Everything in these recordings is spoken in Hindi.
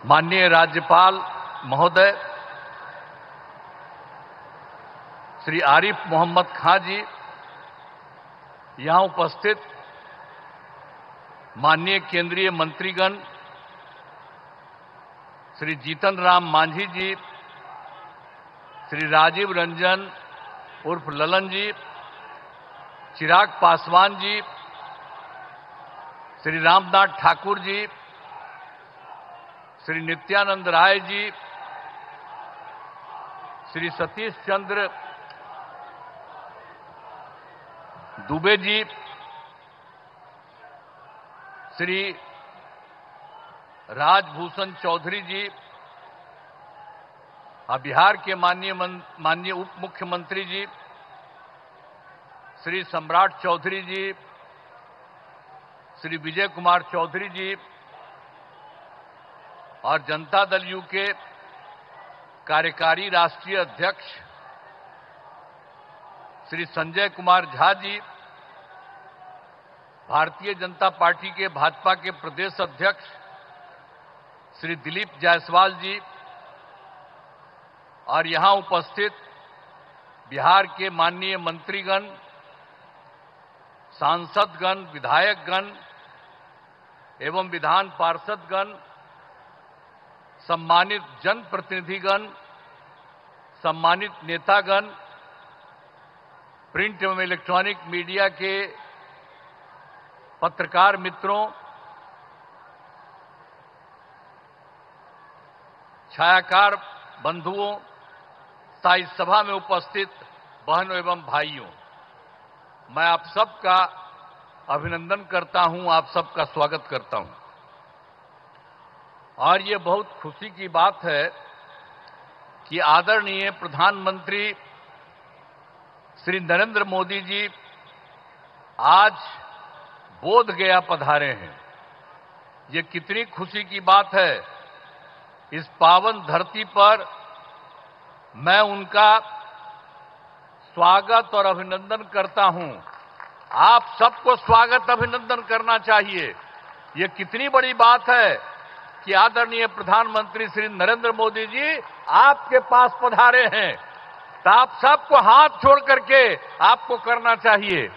माननीय राज्यपाल महोदय श्री आरिफ मोहम्मद खां जी, यहां उपस्थित माननीय केंद्रीय मंत्रीगण श्री जीतन राम मांझी जी, श्री राजीव रंजन उर्फ ललन जी, चिराग पासवान जी, श्री रामनाथ ठाकुर जी, श्री नित्यानंद राय जी, श्री सतीश चंद्र दुबे जी, श्री राजभूषण चौधरी जी, बिहार के माननीय उप मुख्यमंत्री जी, श्री सम्राट चौधरी जी, श्री विजय कुमार चौधरी जी और जनता दल यू के कार्यकारी राष्ट्रीय अध्यक्ष श्री संजय कुमार झा जी, भारतीय जनता पार्टी के भाजपा के प्रदेश अध्यक्ष श्री दिलीप जायसवाल जी और यहां उपस्थित बिहार के माननीय मंत्रीगण, सांसदगण, विधायकगण एवं विधान पार्षदगण, सम्मानित जनप्रतिनिधिगण, सम्मानित नेतागण, प्रिंट एवं इलेक्ट्रॉनिक मीडिया के पत्रकार मित्रों, छायाकार बंधुओं तथा इस सभा में उपस्थित बहनों एवं भाइयों, मैं आप सबका अभिनंदन करता हूं, आप सबका स्वागत करता हूं। और ये बहुत खुशी की बात है कि आदरणीय प्रधानमंत्री श्री नरेंद्र मोदी जी आज बोध गया पधारे हैं। ये कितनी खुशी की बात है। इस पावन धरती पर मैं उनका स्वागत और अभिनंदन करता हूं। आप सबको स्वागत अभिनंदन करना चाहिए। ये कितनी बड़ी बात है कि आदरणीय प्रधानमंत्री श्री नरेंद्र मोदी जी आपके पास पधारे हैं, तो आप सबको हाथ जोड़ करके आपको करना चाहिए,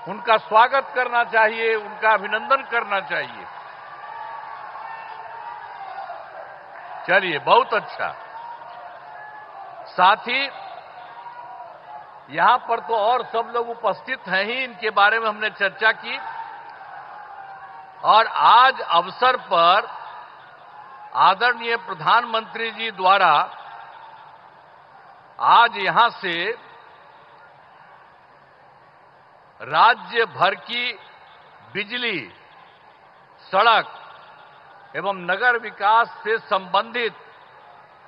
उनका स्वागत करना चाहिए, उनका अभिनंदन करना चाहिए। चलिए, बहुत अच्छा। साथ ही यहां पर तो और सब लोग उपस्थित हैं ही, इनके बारे में हमने चर्चा की। और आज अवसर पर आदरणीय प्रधानमंत्री जी द्वारा आज यहां से राज्य भर की बिजली, सड़क एवं नगर विकास से संबंधित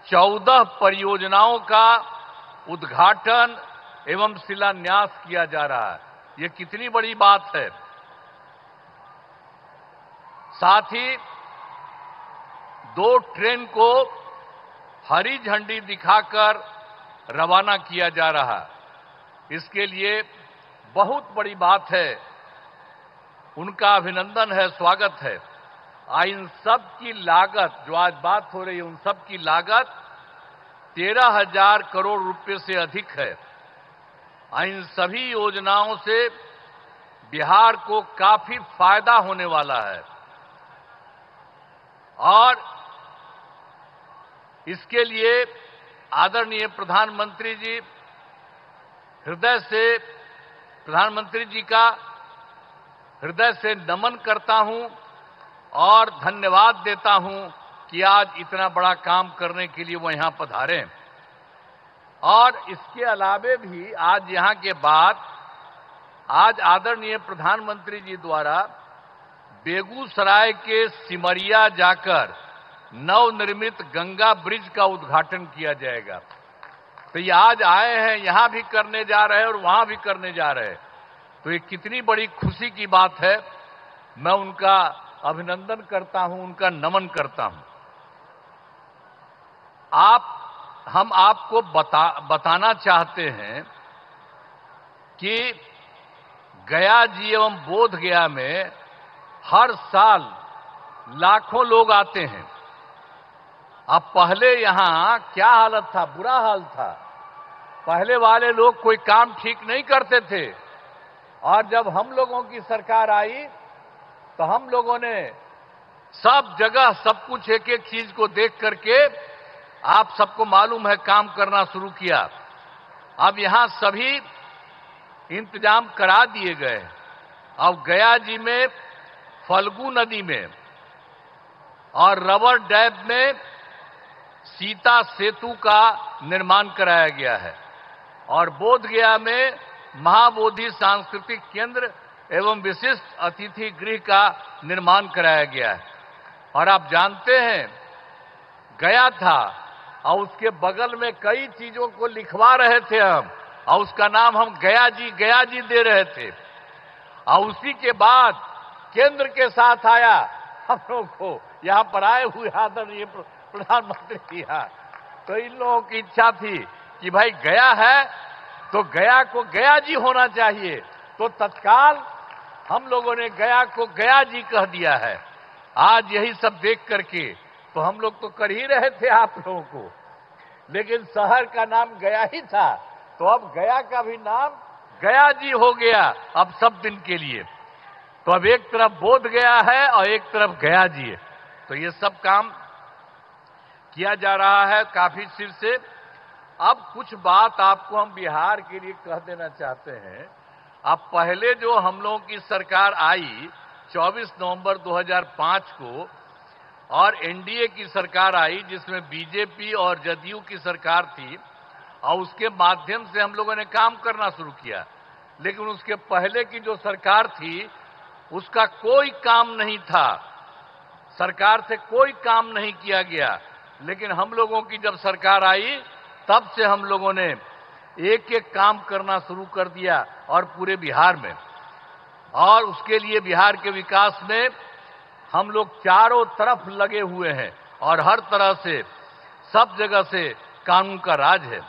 14 परियोजनाओं का उद्घाटन एवं शिलान्यास किया जा रहा है। ये कितनी बड़ी बात है। साथ ही 2 ट्रेन को हरी झंडी दिखाकर रवाना किया जा रहा है। इसके लिए बहुत बड़ी बात है, उनका अभिनंदन है, स्वागत है। इन सब की लागत, जो आज बात हो रही है, उन सब की लागत 13,000 करोड़ रुपए से अधिक है। इन सभी योजनाओं से बिहार को काफी फायदा होने वाला है और इसके लिए आदरणीय प्रधानमंत्री जी प्रधानमंत्री जी का हृदय से नमन करता हूं और धन्यवाद देता हूं कि आज इतना बड़ा काम करने के लिए वो यहां पधारे। और इसके अलावे भी आज यहां के बाद आज आदरणीय प्रधानमंत्री जी द्वारा बेगूसराय के सिमरिया जाकर नवनिर्मित गंगा ब्रिज का उद्घाटन किया जाएगा। तो ये आज आए हैं, यहां भी करने जा रहे हैं और वहां भी करने जा रहे हैं। तो ये कितनी बड़ी खुशी की बात है। मैं उनका अभिनंदन करता हूं, उनका नमन करता हूं। हम आपको बताना चाहते हैं कि गया जी एवं बोध गया में हर साल लाखों लोग आते हैं अब पहले यहां क्या हालत था, बुरा हाल था। पहले वाले लोग कोई काम ठीक नहीं करते थे, और जब हम लोगों की सरकार आई तो हम लोगों ने सब जगह सब कुछ एक एक चीज को देख करके, आप सबको मालूम है, काम करना शुरू किया। अब यहां सभी इंतजाम करा दिए गए। अब गया जी में फल्गु नदी में और रबर डैम में सीता सेतु का निर्माण कराया गया है, और बोधगया में महाबोधि सांस्कृतिक केंद्र एवं विशिष्ट अतिथि गृह का निर्माण कराया गया है। और आप जानते हैं, गया था और उसके बगल में कई चीजों को लिखवा रहे थे हम, और उसका नाम हम गया जी दे रहे थे। और उसी के बाद केंद्र के साथ आया हम लोग को यहां पर आए हुए आदरणीय प्रधानमंत्री जी। तो इन लोगों की इच्छा थी कि भाई गया है तो गया को गया जी होना चाहिए, तो तत्काल हम लोगों ने गया को गया जी कह दिया है। आज यही सब देख करके तो हम लोग तो कर ही रहे थे आप लोगों को, लेकिन शहर का नाम गया ही था, तो अब गया का भी नाम गया जी हो गया अब सब दिन के लिए। तो अब एक तरफ बोध गया है और एक तरफ गया जी है। तो ये सब काम किया जा रहा है काफी सिर से। अब कुछ बात आपको हम बिहार के लिए कह देना चाहते हैं। अब पहले जो हम लोगों की सरकार आई 24 नवंबर 2005 को, और एनडीए की सरकार आई जिसमें बीजेपी और जदयू की सरकार थी, और उसके माध्यम से हम लोगों ने काम करना शुरू किया। लेकिन उसके पहले की जो सरकार थी उसका कोई काम नहीं था, सरकार से कोई काम नहीं किया गया। लेकिन हम लोगों की जब सरकार आई तब से हम लोगों ने एक एक काम करना शुरू कर दिया, और पूरे बिहार में। और उसके लिए बिहार के विकास में हम लोग चारों तरफ लगे हुए हैं, और हर तरह से सब जगह से कानून का राज है।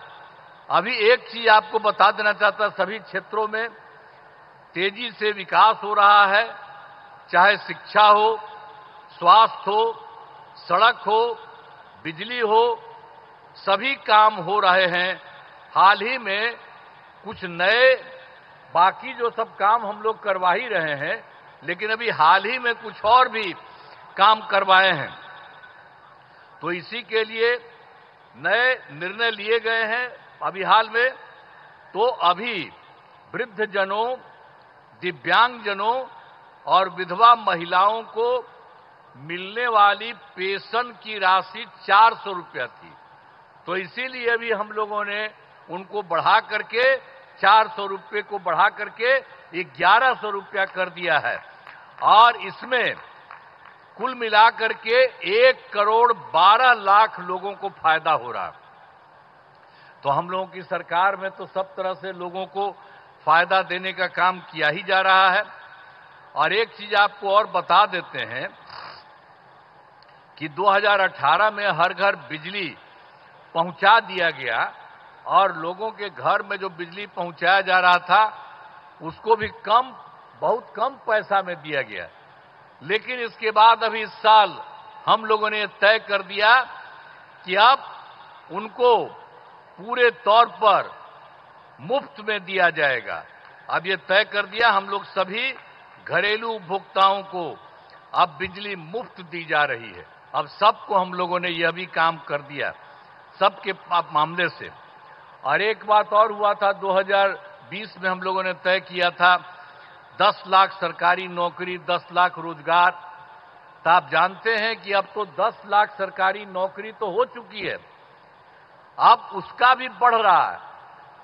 अभी एक चीज आपको बता देना चाहता, सभी क्षेत्रों में तेजी से विकास हो रहा है, चाहे शिक्षा हो, स्वास्थ्य हो, सड़क हो, बिजली हो, सभी काम हो रहे हैं। हाल ही में कुछ नए, बाकी जो सब काम हम लोग करवा ही रहे हैं, लेकिन अभी हाल ही में कुछ और भी काम करवाए हैं। तो इसी के लिए नए निर्णय लिए गए हैं अभी हाल में। तो अभी वृद्धजनों, दिव्यांगजनों और विधवा महिलाओं को मिलने वाली पेंशन की राशि 400 रुपया थी, तो इसीलिए अभी हम लोगों ने उनको बढ़ा करके 400 रुपये को बढ़ा करके 1100 रुपया कर दिया है। और इसमें कुल मिलाकर के 1,12,00,000 लोगों को फायदा हो रहा है। तो हम लोगों की सरकार में तो सब तरह से लोगों को फायदा देने का काम किया ही जा रहा है। और एक चीज आपको और बता देते हैं कि 2018 में हर घर बिजली पहुंचा दिया गया, और लोगों के घर में जो बिजली पहुंचाया जा रहा था उसको भी बहुत कम पैसा में दिया गया। लेकिन इसके बाद अभी इस साल हम लोगों ने तय कर दिया कि अब उनको पूरे तौर पर मुफ्त में दिया जाएगा। अब ये तय कर दिया, हम लोग सभी घरेलू उपभोक्ताओं को अब बिजली मुफ्त दी जा रही है। अब सबको हम लोगों ने यह भी काम कर दिया, सबके मामले से। और एक बात और हुआ था, 2020 में हम लोगों ने तय किया था 10 लाख सरकारी नौकरी, 10 लाख रोजगार। तो आप जानते हैं कि अब तो 10 लाख सरकारी नौकरी तो हो चुकी है, अब उसका भी बढ़ रहा है।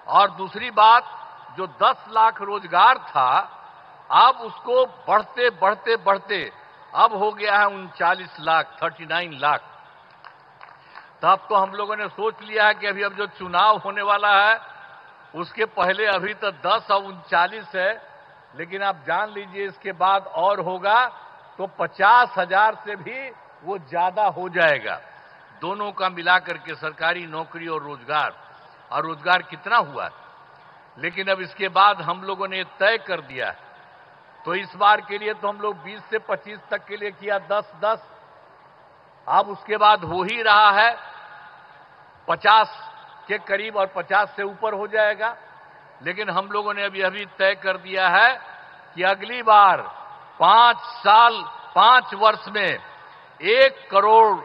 और दूसरी बात, जो 10 लाख रोजगार था, अब उसको बढ़ते बढ़ते बढ़ते अब हो गया है 39 लाख, 39 लाख। तब तो हम लोगों ने सोच लिया है कि अभी अब जो चुनाव होने वाला है उसके पहले अभी तो 10 और 39 है, लेकिन आप जान लीजिए इसके बाद और होगा तो 50,000 से भी वो ज्यादा हो जाएगा, दोनों का मिलाकर के, सरकारी नौकरी और रोजगार। और रोजगार कितना हुआ, लेकिन अब इसके बाद हम लोगों ने तय कर दिया है। तो इस बार के लिए तो हम लोग 20 से 25 तक के लिए किया 10-10, अब उसके बाद हो ही रहा है, 50 के करीब और 50 से ऊपर हो जाएगा। लेकिन हम लोगों ने अभी तय कर दिया है कि अगली बार 5 वर्ष में 1 करोड़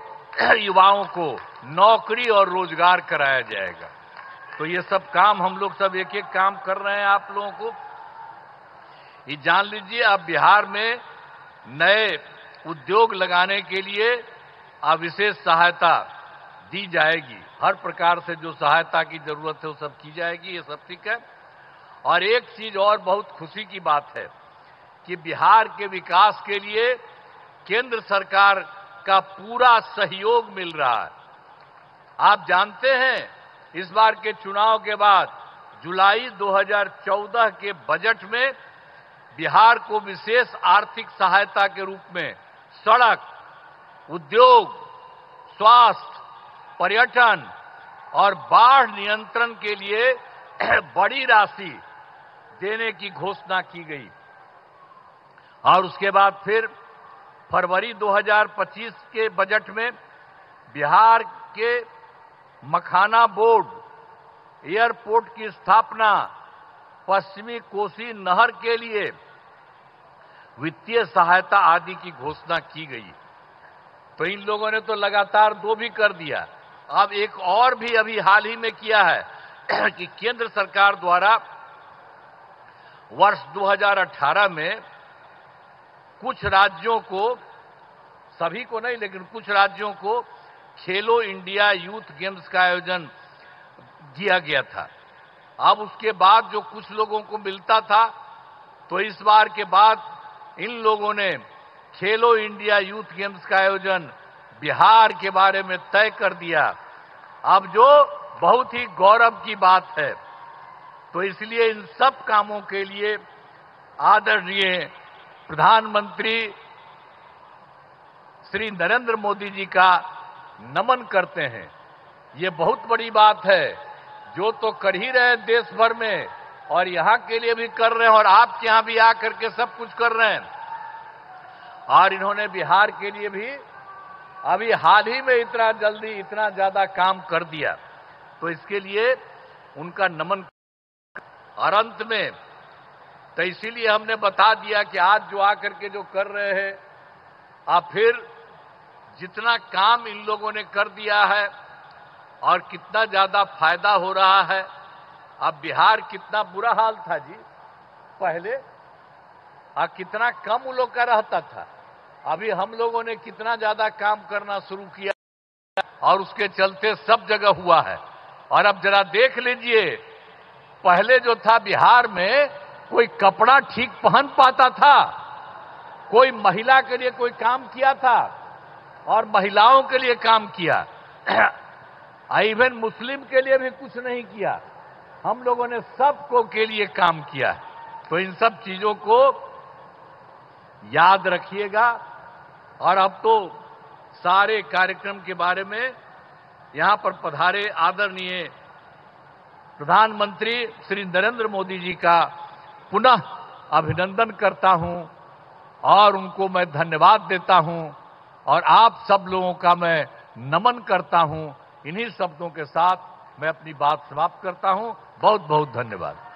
युवाओं को नौकरी और रोजगार कराया जाएगा। तो ये सब काम हम लोग सब एक एक काम कर रहे हैं। आप लोगों को ये जान लीजिए, अब बिहार में नए उद्योग लगाने के लिए अब विशेष सहायता दी जाएगी। हर प्रकार से जो सहायता की जरूरत है वो सब की जाएगी। ये सब ठीक है। और एक चीज और बहुत खुशी की बात है कि बिहार के विकास के लिए केंद्र सरकार का पूरा सहयोग मिल रहा है। आप जानते हैं, इस बार के चुनाव के बाद जुलाई 2014 के बजट में बिहार को विशेष आर्थिक सहायता के रूप में सड़क, उद्योग, स्वास्थ्य, पर्यटन और बाढ़ नियंत्रण के लिए बड़ी राशि देने की घोषणा की गई। और उसके बाद फिर फरवरी 2025 के बजट में बिहार के मखाना बोर्ड, एयरपोर्ट की स्थापना, पश्चिमी कोसी नहर के लिए वित्तीय सहायता आदि की घोषणा की गई। तो इन लोगों ने तो लगातार 2 भी कर दिया। अब एक और भी अभी हाल ही में किया है कि केंद्र सरकार द्वारा वर्ष 2018 में कुछ राज्यों को, सभी को नहीं लेकिन कुछ राज्यों को खेलो इंडिया यूथ गेम्स का आयोजन किया गया था। अब उसके बाद जो कुछ लोगों को मिलता था, तो इस बार के बाद इन लोगों ने खेलो इंडिया यूथ गेम्स का आयोजन बिहार के बारे में तय कर दिया। अब जो बहुत ही गौरव की बात है। तो इसलिए इन सब कामों के लिए आदरणीय प्रधानमंत्री श्री नरेंद्र मोदी जी का नमन करते हैं। ये बहुत बड़ी बात है, जो तो कर ही रहे हैं देश भर में, और यहां के लिए भी कर रहे हैं, और आपके यहां भी आकर के सब कुछ कर रहे हैं। और इन्होंने बिहार के लिए भी अभी हाल ही में इतना जल्दी इतना ज्यादा काम कर दिया। तो इसके लिए उनका नमन। और अंत में तो इसीलिए हमने बता दिया कि आज जो आकर के जो कर रहे हैं, आप फिर जितना काम इन लोगों ने कर दिया है और कितना ज्यादा फायदा हो रहा है। अब बिहार कितना बुरा हाल था जी पहले, और कितना कम उन लोग का रहता था। अभी हम लोगों ने कितना ज्यादा काम करना शुरू किया और उसके चलते सब जगह हुआ है। और अब जरा देख लीजिए, पहले जो था बिहार में कोई कपड़ा ठीक पहन पाता था, कोई महिला के लिए कोई काम किया था और महिलाओं के लिए काम किया, इवन मुस्लिम के लिए भी कुछ नहीं किया। हम लोगों ने सबको के लिए काम किया। तो इन सब चीजों को याद रखिएगा। और अब तो सारे कार्यक्रम के बारे में यहां पर पधारे आदरणीय प्रधानमंत्री श्री नरेंद्र मोदी जी का पुनः अभिनंदन करता हूं और उनको मैं धन्यवाद देता हूं और आप सब लोगों का मैं नमन करता हूं। इन्हीं शब्दों के साथ मैं अपनी बात समाप्त करता हूं। बहुत बहुत धन्यवाद।